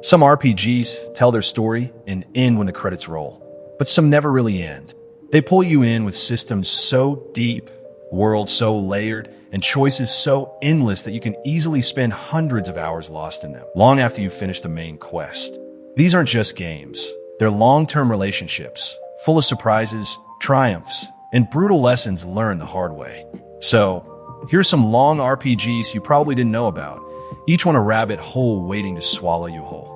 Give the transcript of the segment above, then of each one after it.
Some RPGs tell their story and end when the credits roll, but some never really end. They pull you in with systems so deep, worlds so layered, and choices so endless that you can easily spend hundreds of hours lost in them, long after you've finished the main quest. These aren't just games. They're long-term relationships, full of surprises, triumphs, and brutal lessons learned the hard way. So, here's some long RPGs you probably didn't know about, each one a rabbit hole waiting to swallow you whole.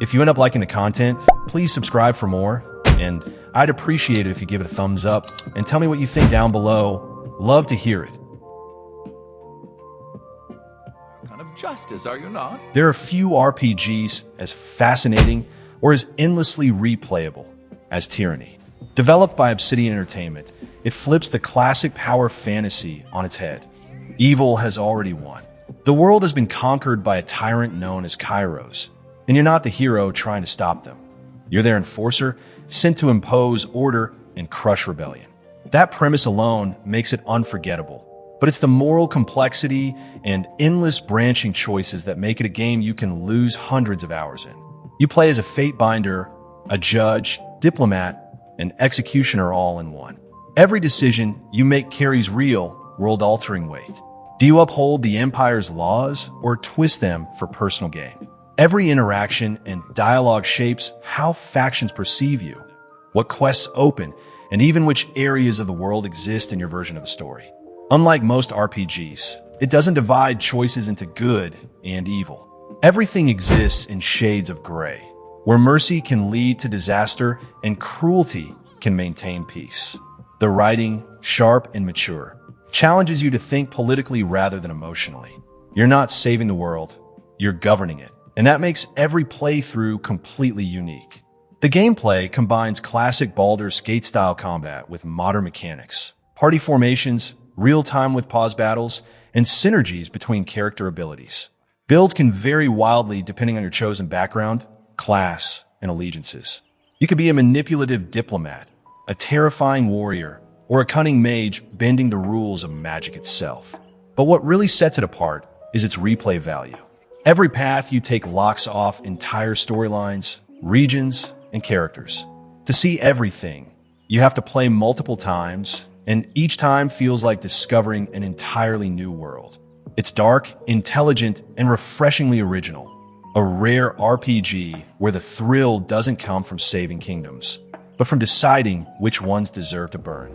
If you end up liking the content, please subscribe for more, and I'd appreciate it if you give it a thumbs up and tell me what you think down below. Love to hear it. Kind of justice, are you not? There are few RPGs as fascinating or as endlessly replayable as Tyranny. Developed by Obsidian Entertainment, it flips the classic power fantasy on its head. Evil has already won. The world has been conquered by a tyrant known as Kairos, and you're not the hero trying to stop them. You're their enforcer, sent to impose order and crush rebellion. That premise alone makes it unforgettable, but it's the moral complexity and endless branching choices that make it a game you can lose hundreds of hours in. You play as a fate binder, a judge, diplomat, and executioner all in one. Every decision you make carries real, world-altering weight. Do you uphold the Empire's laws or twist them for personal gain? Every interaction and dialogue shapes how factions perceive you, what quests open, and even which areas of the world exist in your version of the story. Unlike most RPGs, it doesn't divide choices into good and evil. Everything exists in shades of gray, where mercy can lead to disaster and cruelty can maintain peace. The writing, sharp and mature, challenges you to think politically rather than emotionally. You're not saving the world, you're governing it. And that makes every playthrough completely unique. The gameplay combines classic Baldur's Gate-style combat with modern mechanics, party formations, real-time with pause battles, and synergies between character abilities. Builds can vary wildly depending on your chosen background, class, and allegiances. You could be a manipulative diplomat, a terrifying warrior, or a cunning mage bending the rules of magic itself. But what really sets it apart is its replay value. Every path you take locks off entire storylines, regions, and characters. To see everything, you have to play multiple times, and each time feels like discovering an entirely new world. It's dark, intelligent, and refreshingly original. A rare RPG where the thrill doesn't come from saving kingdoms, but from deciding which ones deserve to burn.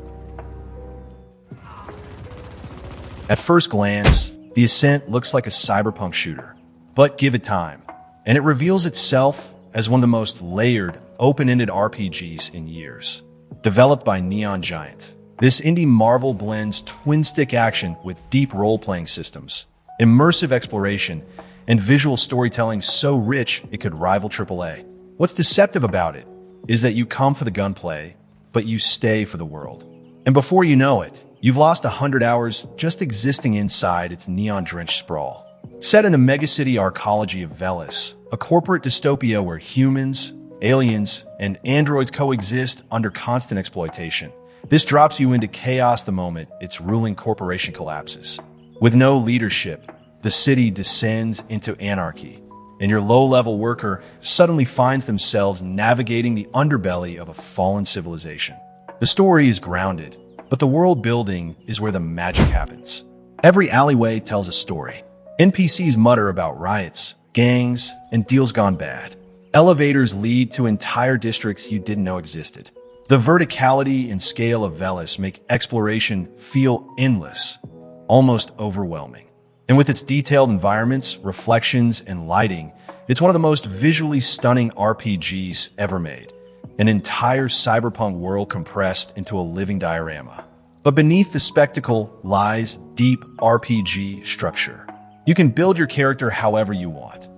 At first glance, The Ascent looks like a cyberpunk shooter. But give it time, and it reveals itself as one of the most layered, open-ended RPGs in years. Developed by Neon Giant, this indie marvel blends twin-stick action with deep role-playing systems, immersive exploration, and visual storytelling so rich it could rival AAA. What's deceptive about it is that you come for the gunplay, but you stay for the world. And before you know it, you've lost 100 hours just existing inside its neon-drenched sprawl. Set in the megacity arcology of Velis, a corporate dystopia where humans, aliens, and androids coexist under constant exploitation. This drops you into chaos the moment its ruling corporation collapses. With no leadership, the city descends into anarchy, and your low-level worker suddenly finds themselves navigating the underbelly of a fallen civilization. The story is grounded, but the world building is where the magic happens. Every alleyway tells a story. NPCs mutter about riots, gangs, and deals gone bad. Elevators lead to entire districts you didn't know existed. The verticality and scale of Velis make exploration feel endless, almost overwhelming. And with its detailed environments, reflections, and lighting, it's one of the most visually stunning RPGs ever made. An entire cyberpunk world compressed into a living diorama. But beneath the spectacle lies deep RPG structure. You can build your character however you want,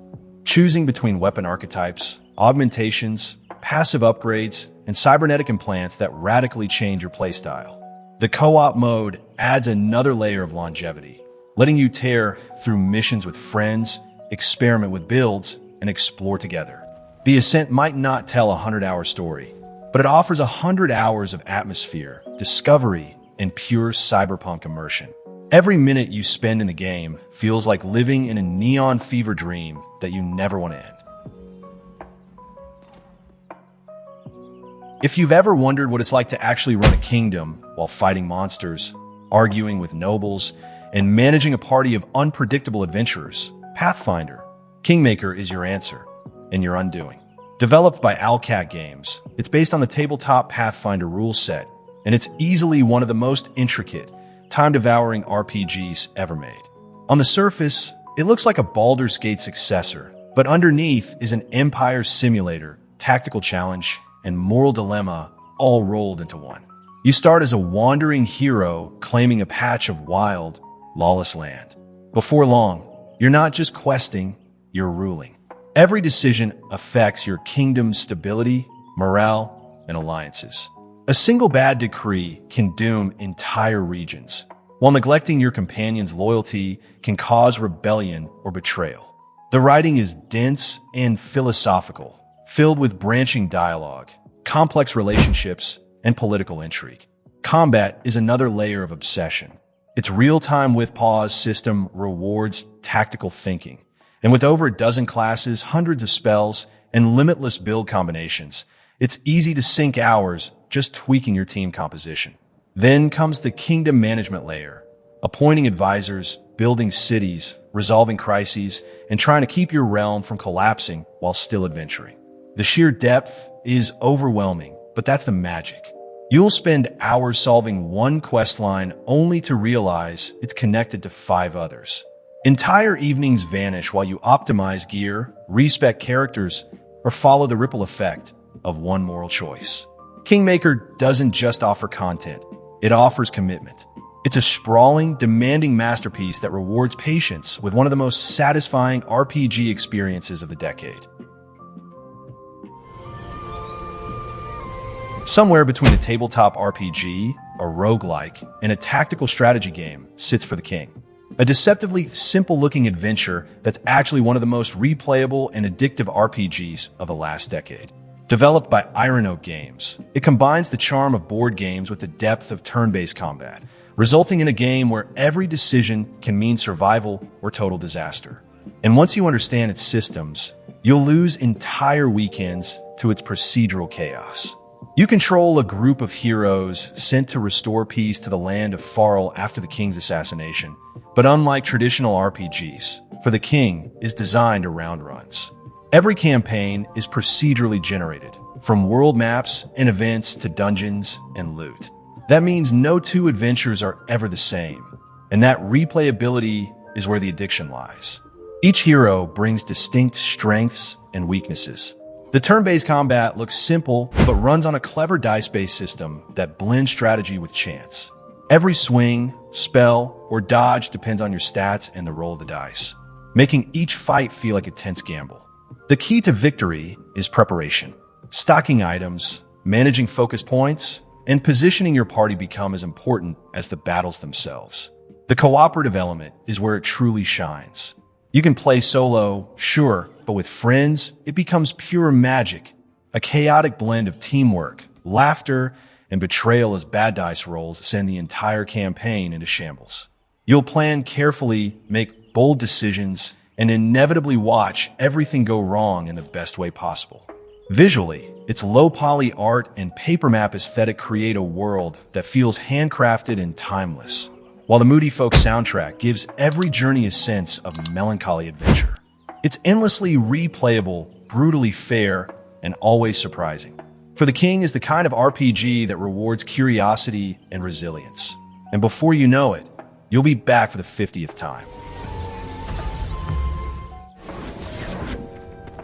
choosing between weapon archetypes, augmentations, passive upgrades, and cybernetic implants that radically change your playstyle. The co-op mode adds another layer of longevity, letting you tear through missions with friends, experiment with builds, and explore together. The Ascent might not tell a 100-hour story, but it offers 100 hours of atmosphere, discovery, and pure cyberpunk immersion. Every minute you spend in the game feels like living in a neon fever dream that you never want to end. If you've ever wondered what it's like to actually run a kingdom while fighting monsters, arguing with nobles, and managing a party of unpredictable adventurers, Pathfinder, Kingmaker is your answer and your undoing. Developed by Owlcat Games, it's based on the tabletop Pathfinder rule set, and it's easily one of the most intricate, time-devouring RPGs ever made. On the surface, it looks like a Baldur's Gate successor, but underneath is an Empire simulator, tactical challenge, and moral dilemma all rolled into one. You start as a wandering hero claiming a patch of wild, lawless land. Before long, you're not just questing, you're ruling. Every decision affects your kingdom's stability, morale, and alliances. A single bad decree can doom entire regions, while neglecting your companion's loyalty can cause rebellion or betrayal. The writing is dense and philosophical, filled with branching dialogue, complex relationships, and political intrigue. Combat is another layer of obsession. Its real-time with pause system rewards tactical thinking, and with over a dozen classes, hundreds of spells, and limitless build combinations, it's easy to sink hours just tweaking your team composition. Then comes the kingdom management layer, appointing advisors, building cities, resolving crises, and trying to keep your realm from collapsing while still adventuring. The sheer depth is overwhelming, but that's the magic. You'll spend hours solving one quest line only to realize it's connected to 5 others. Entire evenings vanish while you optimize gear, respec characters, or follow the ripple effect of one moral choice. Kingmaker doesn't just offer content, it offers commitment. It's a sprawling, demanding masterpiece that rewards patience with one of the most satisfying RPG experiences of the decade. Somewhere between a tabletop RPG, a roguelike, and a tactical strategy game sits For the King. A deceptively simple-looking adventure that's actually one of the most replayable and addictive RPGs of the last decade. Developed by Iron Oak Games, it combines the charm of board games with the depth of turn-based combat, resulting in a game where every decision can mean survival or total disaster. And once you understand its systems, you'll lose entire weekends to its procedural chaos. You control a group of heroes sent to restore peace to the land of Farl after the king's assassination, but unlike traditional RPGs, For the King is designed around runs. Every campaign is procedurally generated, from world maps and events to dungeons and loot. That means no 2 adventures are ever the same, and that replayability is where the addiction lies. Each hero brings distinct strengths and weaknesses. The turn-based combat looks simple, but runs on a clever dice-based system that blends strategy with chance. Every swing, spell, or dodge depends on your stats and the roll of the dice, making each fight feel like a tense gamble. The key to victory is preparation. Stocking items, managing focus points, and positioning your party become as important as the battles themselves. The cooperative element is where it truly shines. You can play solo, sure, but with friends, it becomes pure magic. A chaotic blend of teamwork, laughter, and betrayal as bad dice rolls send the entire campaign into shambles. You'll plan carefully, make bold decisions, and inevitably watch everything go wrong in the best way possible. Visually, its low-poly art and paper map aesthetic create a world that feels handcrafted and timeless, while the moody folk soundtrack gives every journey a sense of melancholy adventure. It's endlessly replayable, brutally fair, and always surprising. For the King is the kind of RPG that rewards curiosity and resilience. And before you know it, you'll be back for the 50th time.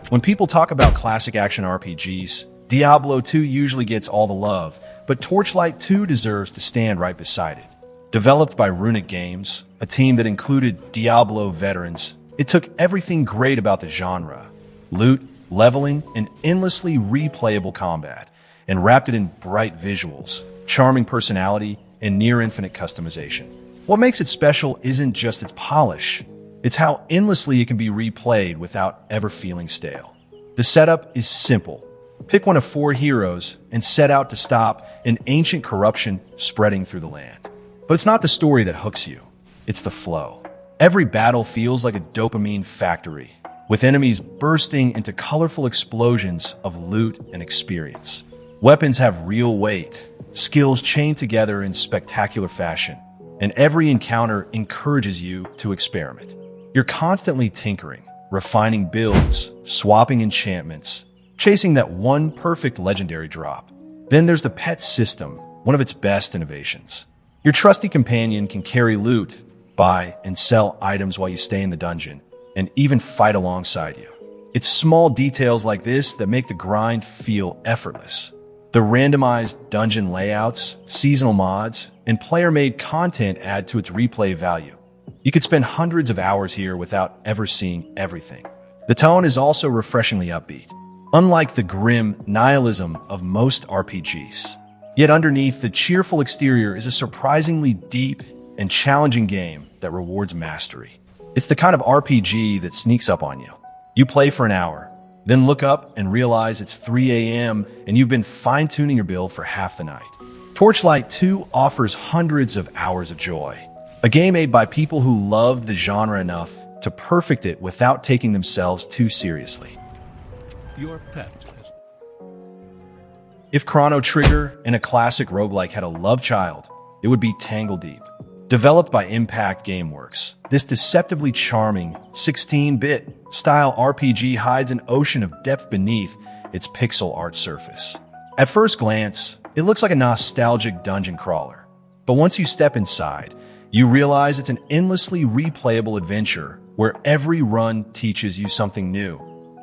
When people talk about classic action RPGs, Diablo 2 usually gets all the love, but Torchlight 2 deserves to stand right beside it. Developed by Runic Games, a team that included Diablo veterans, it took everything great about the genre, loot, leveling, and endlessly replayable combat, and wrapped it in bright visuals, charming personality, and near-infinite customization. What makes it special isn't just its polish, it's how endlessly it can be replayed without ever feeling stale. The setup is simple. Pick one of 4 heroes and set out to stop an ancient corruption spreading through the land. But it's not the story that hooks you. it's the flow. Every battle feels like a dopamine factory, with enemies bursting into colorful explosions of loot and experience. Weapons have real weight, skills chained together in spectacular fashion, and every encounter encourages you to experiment. You're constantly tinkering, refining builds, swapping enchantments, chasing that one perfect legendary drop. Then there's the pet system, one of its best innovations. Your trusty companion can carry loot, buy and sell items while you stay in the dungeon, and even fight alongside you. It's small details like this that make the grind feel effortless. The randomized dungeon layouts, seasonal mods, and player-made content add to its replay value. You could spend hundreds of hours here without ever seeing everything. The tone is also refreshingly upbeat, unlike the grim nihilism of most RPGs. Yet underneath the cheerful exterior is a surprisingly deep and challenging game that rewards mastery. It's the kind of RPG that sneaks up on you. You play for an hour, then look up and realize it's 3 a.m. and you've been fine-tuning your build for half the night. Torchlight 2 offers hundreds of hours of joy. A game made by people who loved the genre enough to perfect it without taking themselves too seriously. Your pet. If Chrono Trigger and a classic roguelike had a love child, it would be Tangle Deep. Developed by Impact Gameworks, this deceptively charming 16-bit style RPG hides an ocean of depth beneath its pixel art surface. At first glance, it looks like a nostalgic dungeon crawler. But once you step inside, you realize it's an endlessly replayable adventure where every run teaches you something new.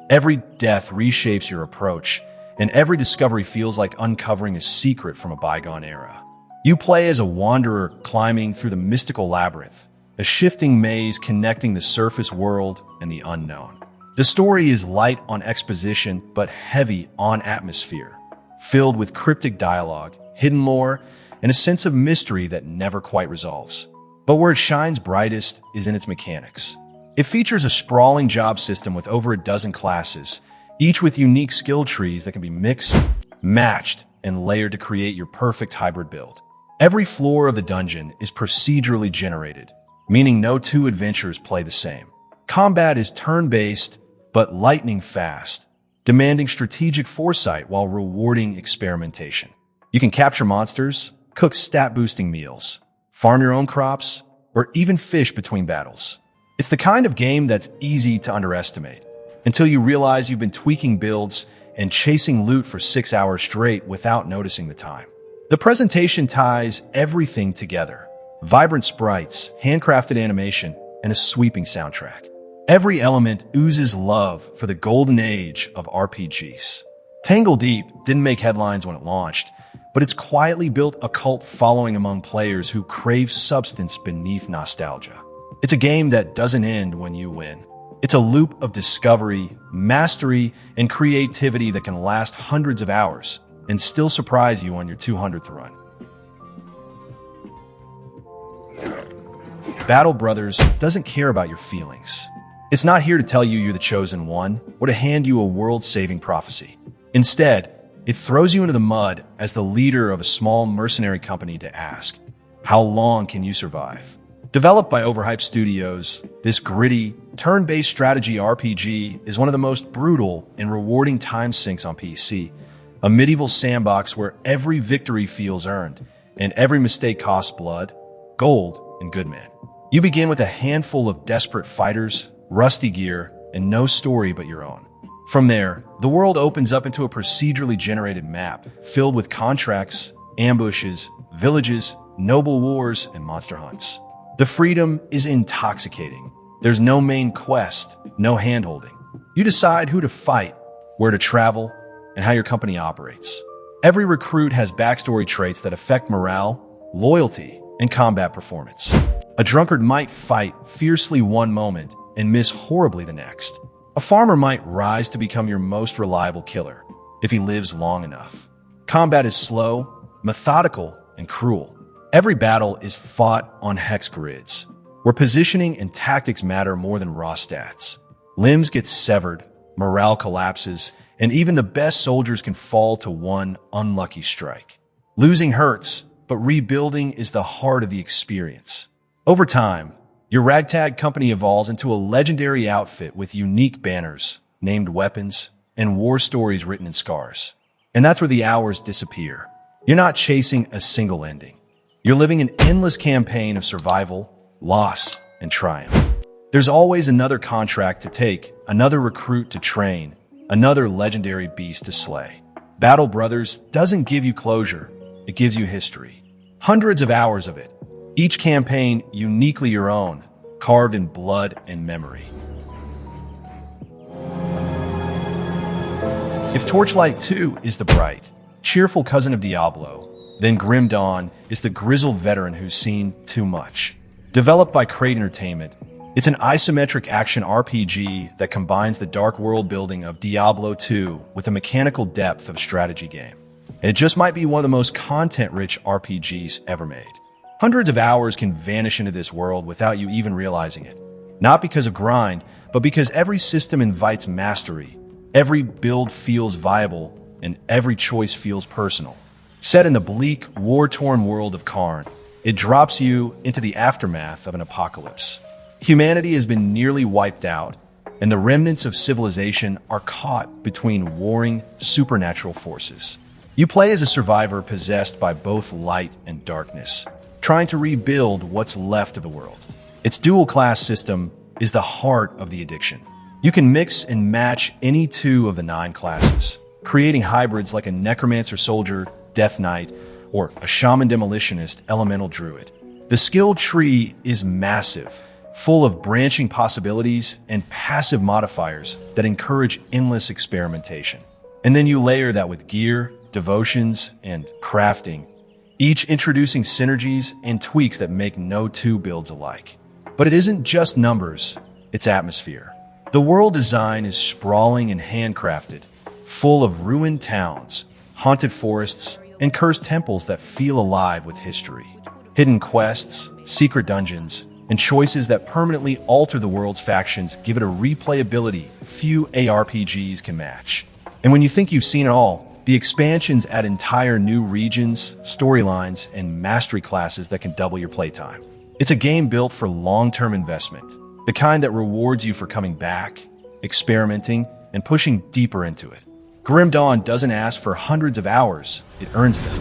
Every death reshapes your approach, and every discovery feels like uncovering a secret from a bygone era. You play as a wanderer climbing through the mystical labyrinth, a shifting maze connecting the surface world and the unknown. The story is light on exposition but heavy on atmosphere, filled with cryptic dialogue, hidden lore, and a sense of mystery that never quite resolves. But where it shines brightest is in its mechanics. It features a sprawling job system with over a dozen classes, each with unique skill trees that can be mixed, matched, and layered to create your perfect hybrid build. Every floor of the dungeon is procedurally generated, meaning no two adventures play the same. Combat is turn-based, but lightning fast, demanding strategic foresight while rewarding experimentation. You can capture monsters, cook stat-boosting meals, farm your own crops, or even fish between battles. It's the kind of game that's easy to underestimate, until you realize you've been tweaking builds and chasing loot for 6 hours straight without noticing the time. The presentation ties everything together. Vibrant sprites, handcrafted animation, and a sweeping soundtrack. Every element oozes love for the golden age of RPGs. Tangle Deep didn't make headlines when it launched, but it's quietly built a cult following among players who crave substance beneath nostalgia. It's a game that doesn't end when you win. It's a loop of discovery, mastery, and creativity that can last hundreds of hours and still surprise you on your 200th run. Battle Brothers doesn't care about your feelings. It's not here to tell you you're the chosen one or to hand you a world-saving prophecy. Instead, it throws you into the mud as the leader of a small mercenary company to ask, how long can you survive? Developed by Overhyped Studios, this gritty, turn-based strategy RPG is one of the most brutal and rewarding time sinks on PC, a medieval sandbox where every victory feels earned, and every mistake costs blood, gold, and good men. You begin with a handful of desperate fighters, rusty gear, and no story but your own. From there, the world opens up into a procedurally generated map filled with contracts, ambushes, villages, noble wars, and monster hunts. The freedom is intoxicating. There's no main quest, no handholding. You decide who to fight, where to travel, and how your company operates. Every recruit has backstory traits that affect morale, loyalty, and combat performance. A drunkard might fight fiercely one moment and miss horribly the next. A farmer might rise to become your most reliable killer if he lives long enough. Combat is slow, methodical, and cruel. Every battle is fought on hex grids, where positioning and tactics matter more than raw stats. Limbs get severed, morale collapses, and even the best soldiers can fall to one unlucky strike. Losing hurts, but rebuilding is the heart of the experience. Over time, your ragtag company evolves into a legendary outfit with unique banners, named weapons, and war stories written in scars. And that's where the hours disappear. You're not chasing a single ending. You're living an endless campaign of survival, loss, and triumph. There's always another contract to take, another recruit to train, another legendary beast to slay. Battle Brothers doesn't give you closure, it gives you history. Hundreds of hours of it, each campaign uniquely your own, carved in blood and memory. If Torchlight 2 is the bright, cheerful cousin of Diablo, then Grim Dawn is the grizzled veteran who's seen too much. Developed by Crate Entertainment, it's an isometric action RPG that combines the dark world building of Diablo 2 with the mechanical depth of a strategy game. And it just might be one of the most content-rich RPGs ever made. Hundreds of hours can vanish into this world without you even realizing it. Not because of grind, but because every system invites mastery, every build feels viable, and every choice feels personal. Set in the bleak, war-torn world of Karn, it drops you into the aftermath of an apocalypse. Humanity has been nearly wiped out, and the remnants of civilization are caught between warring supernatural forces. You play as a survivor possessed by both light and darkness, trying to rebuild what's left of the world. Its dual-class system is the heart of the addiction. You can mix and match any two of the 9 classes, creating hybrids like a necromancer soldier, death knight, or a shaman demolitionist, elemental druid. The skill tree is massive, full of branching possibilities and passive modifiers that encourage endless experimentation. And then you layer that with gear, devotions, and crafting, each introducing synergies and tweaks that make no two builds alike. But it isn't just numbers, it's atmosphere. The world design is sprawling and handcrafted, full of ruined towns, haunted forests, and cursed temples that feel alive with history. Hidden quests, secret dungeons, and choices that permanently alter the world's factions give it a replayability few ARPGs can match. And when you think you've seen it all, the expansions add entire new regions, storylines, and mastery classes that can double your playtime. It's a game built for long-term investment, the kind that rewards you for coming back, experimenting, and pushing deeper into it. Grim Dawn doesn't ask for hundreds of hours, it earns them.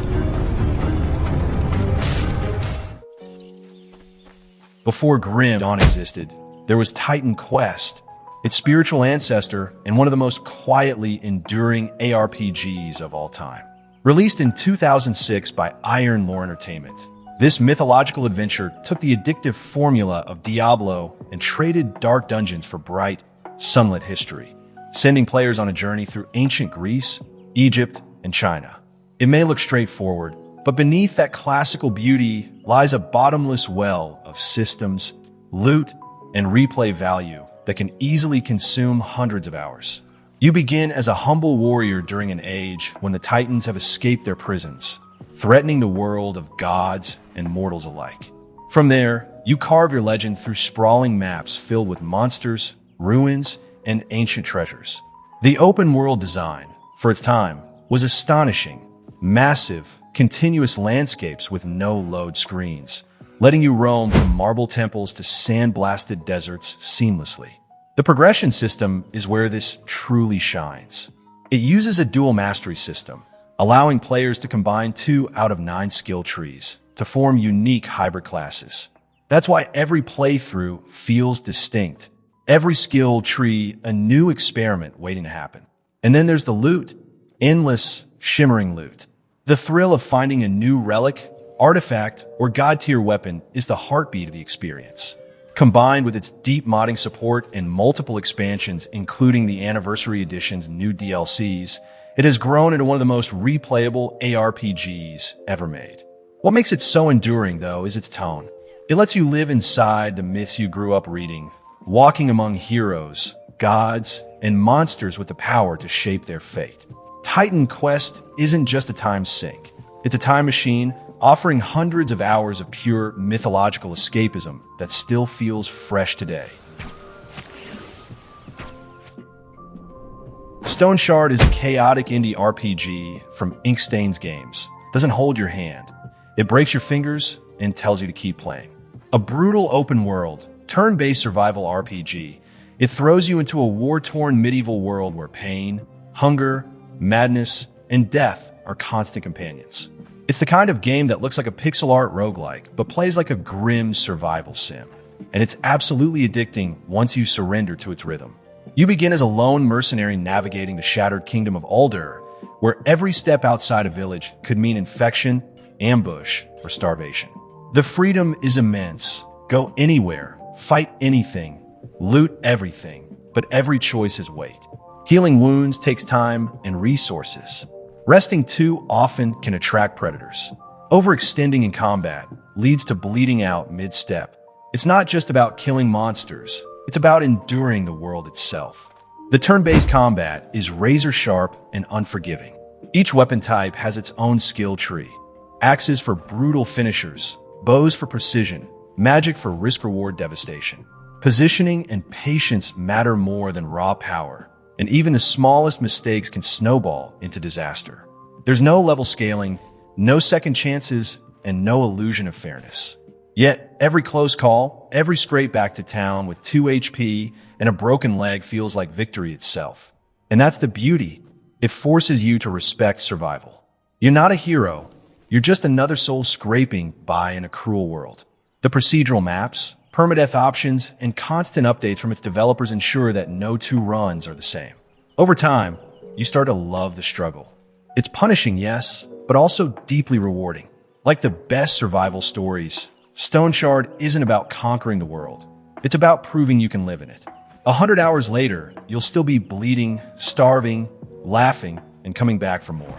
Before Grim Dawn existed, there was Titan Quest, its spiritual ancestor and one of the most quietly enduring ARPGs of all time. Released in 2006 by Iron Lore Entertainment, this mythological adventure took the addictive formula of Diablo and traded dark dungeons for bright, sunlit history, sending players on a journey through ancient Greece, Egypt, and China. It may look straightforward, but beneath that classical beauty lies a bottomless well of systems, loot, and replay value that can easily consume hundreds of hours. You begin as a humble warrior during an age when the Titans have escaped their prisons, threatening the world of gods and mortals alike. From there, you carve your legend through sprawling maps filled with monsters, ruins, and ancient treasures. The open world design, for its time, was astonishing. Massive, continuous landscapes with no load screens, letting you roam from marble temples to sand-blasted deserts seamlessly. The progression system is where this truly shines. It uses a dual mastery system, allowing players to combine 2 out of 9 skill trees to form unique hybrid classes. That's why every playthrough feels distinct. Every skill tree a new experiment waiting to happen. And then there's the loot, endless, shimmering loot. The thrill of finding a new relic, artifact, or god-tier weapon is the heartbeat of the experience. Combined with its deep modding support and multiple expansions, including the Anniversary Edition's new DLCs, it has grown into one of the most replayable ARPGs ever made. What makes it so enduring, though, is its tone. It lets you live inside the myths you grew up reading, walking among heroes, gods, and monsters with the power to shape their fate. Titan Quest isn't just a time sink. It's a time machine offering hundreds of hours of pure mythological escapism that still feels fresh today. Stone Shard is a chaotic indie RPG from Inkstains Games. It doesn't hold your hand. It breaks your fingers and tells you to keep playing. A brutal open world, turn-based survival RPG. It throws you into a war-torn medieval world where pain, hunger, madness, and death are constant companions. It's the kind of game that looks like a pixel art roguelike, but plays like a grim survival sim. And it's absolutely addicting once you surrender to its rhythm. You begin as a lone mercenary navigating the shattered kingdom of Uldur, where every step outside a village could mean infection, ambush, or starvation. The freedom is immense. Go anywhere, fight anything, loot everything, but every choice is weight. Healing wounds takes time and resources. Resting too often can attract predators. Overextending in combat leads to bleeding out mid-step. It's not just about killing monsters, it's about enduring the world itself. The turn-based combat is razor-sharp and unforgiving. Each weapon type has its own skill tree. Axes for brutal finishers, bows for precision, magic for risk-reward devastation. Positioning and patience matter more than raw power, and even the smallest mistakes can snowball into disaster. There's no level scaling, no second chances, and no illusion of fairness. Yet, every close call, every straight back to town with 2 HP and a broken leg feels like victory itself. And that's the beauty. It forces you to respect survival. You're not a hero. You're just another soul scraping by in a cruel world. The procedural maps, permadeath options, and constant updates from its developers ensure that no two runs are the same. Over time, you start to love the struggle. It's punishing, yes, but also deeply rewarding. Like the best survival stories, Stone Shard isn't about conquering the world. It's about proving you can live in it. 100 hours later, you'll still be bleeding, starving, laughing, and coming back for more.